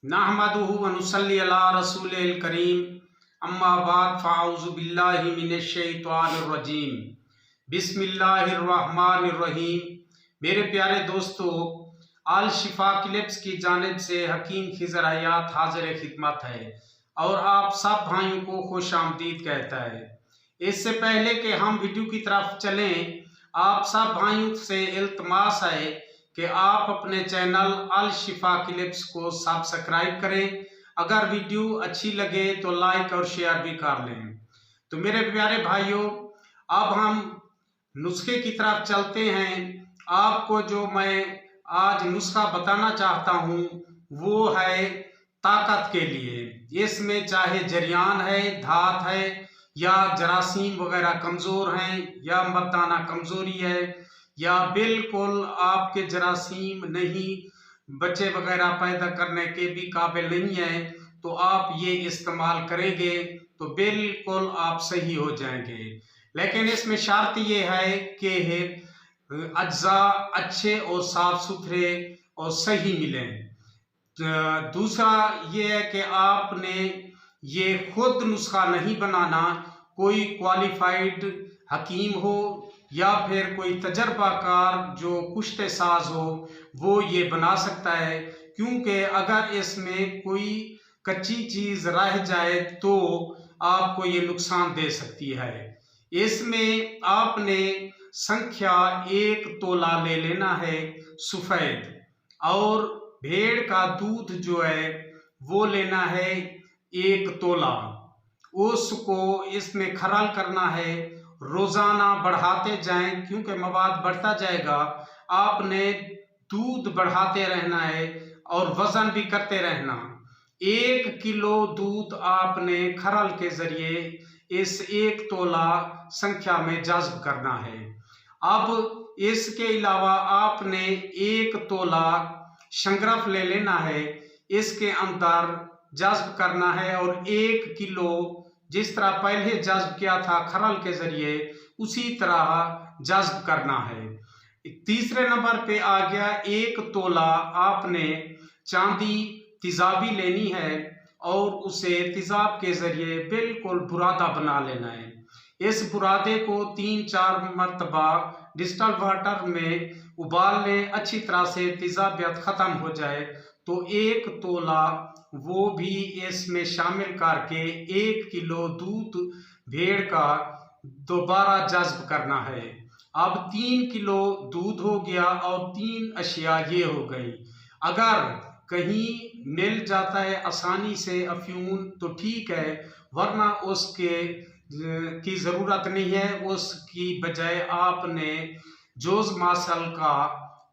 नहमदुहु व नुसल्ली अला रसूलिल करीम अम्मा बाद फ़अऊज़ु बिल्लाहि मिनश शैतानिर रजीम बिस्मिल्लाहिर्रहमानिर्रहीम। मेरे प्यारे दोस्तों, आल शिफा क्लिप्स की जानिब से हकीम खिज़र हयात हाजिर खिदमत है और आप सब भाइयों को खुश आमदीद कहता है। इससे पहले कि हम वीडियो की तरफ चलें, आप सब भाइयों से इल्तमास है कि आप अपने चैनल अल शिफा क्लिप्स को सब्सक्राइब करें। अगर वीडियो अच्छी लगे तो लाइक और शेयर भी कर लें। तो मेरे प्यारे भाइयों, अब हम नुस्खे की तरफ चलते हैं। आपको जो मैं आज नुस्खा बताना चाहता हूँ वो है ताकत के लिए। इसमें चाहे जरियान है, धात है या जरासीम वगैरह कमज़ोर हैं या मर्दाना कमज़ोरी है या बिल्कुल आपके जरासीम नहीं, बच्चे वगैरह पैदा करने के भी काबिल नहीं है, तो आप ये इस्तेमाल करेंगे तो बिल्कुल आप सही हो जाएंगे। लेकिन इसमें शर्त ये है कि अज्जा अच्छे और साफ सुथरे और सही मिलें। दूसरा ये है कि आपने ये खुद नुस्खा नहीं बनाना, कोई क्वालिफाइड हकीम हो या फिर कोई तजर्बाकार जो कुश्ते साज हो वो ये बना सकता है, क्योंकि अगर इसमें कोई कच्ची चीज़ रह जाए तो आपको ये नुकसान दे सकती है। इसमें आपने संख्या 1 तोला ले लेना है सफ़ेद, और भेड़ का दूध जो है वो लेना है 1 तोला। उसको इसमें खरल करना है, रोज़ाना बढ़ाते जाएं क्योंकि मवाद बढ़ता जाएगा। आपने दूध बढ़ाते रहना है और वज़न भी करते रहना। 1 किलो दूध आपने खरल के ज़रिए इस 1 तोला संख्या में जज़्ब करना है। अब इसके अलावा आपने 1 तोला शंगरफ ले लेना है, इसके अंदर जज़्ब करना है और 1 किलो जिस तरह पहले जज़्ब किया था खरल के ज़रिए उसी तरह जज़्ब करना है। तीसरे नंबर पे आ गया 1 तोला आपने चांदी तेज़ाबी लेनी है और उसे तेज़ाब के ज़रिए बिल्कुल बुरादा बना लेना है। इस बुरादे को 3-4 मरतबा डिस्टल वाटर में उबाल लें, अच्छी तरह से तेज़ाबियत ख़त्म हो जाए तो 1 तोला वो भी इसमें शामिल करके 1 किलो दूध भेड़ का दोबारा जज़्ब करना है। अब 3 किलो दूध हो गया और 3 अशिया ये हो गई। अगर कहीं मिल जाता है आसानी से अफ्यून तो ठीक है, वरना उसके की ज़रूरत नहीं है। उसकी बजाय आपने जोज़ मासल का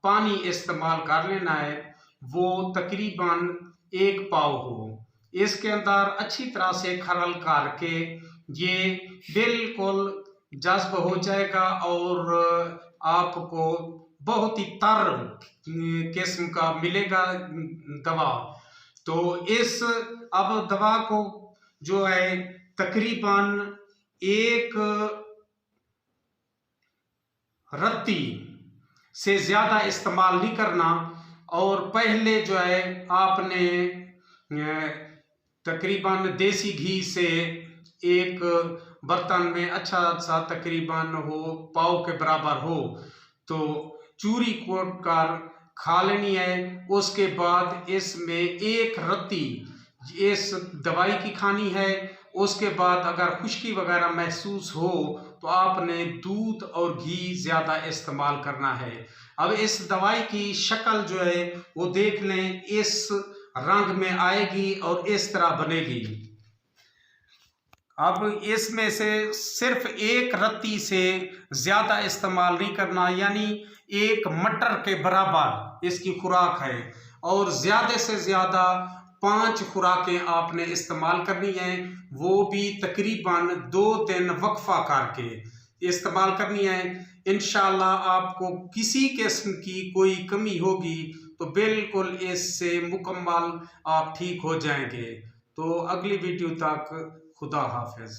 पानी इस्तेमाल कर लेना है, वो तकरीबन 1 पाव हो। इसके अंदर अच्छी तरह से खरल करके ये बिल्कुल जज़्ब हो जाएगा और आपको बहुत ही तर किस्म का मिलेगा दवा। तो इस अब दवा को जो है तकरीबन 1 रत्ती से ज़्यादा इस्तेमाल नहीं करना, और पहले जो है आपने तकरीबन देसी घी से एक बर्तन में अच्छा सा तकरीबन हो पाव के बराबर हो तो चूरी कोट कर खा लेनी है। उसके बाद इसमें 1 रत्ती इस दवाई की खानी है। उसके बाद अगर खुश्की वगैरह महसूस हो तो आपने दूध और घी ज़्यादा इस्तेमाल करना है। अब इस दवाई की शक्ल जो है वो देख लें, इस रंग में आएगी और इस तरह बनेगी। अब इसमें से सिर्फ 1 रत्ती से ज़्यादा इस्तेमाल नहीं करना, यानी 1 मटर के बराबर इसकी खुराक है, और ज़्यादा से ज़्यादा 5 खुराकें आपने इस्तेमाल करनी है, वो भी तकरीबन 2 दिन वक्फा करके इस्तेमाल करनी है। इंशाअल्लाह आपको किसी किस्म की कोई कमी होगी तो बिल्कुल इससे मुकम्मल आप ठीक हो जाएंगे। तो अगली वीडियो तक खुदा हाफिज़।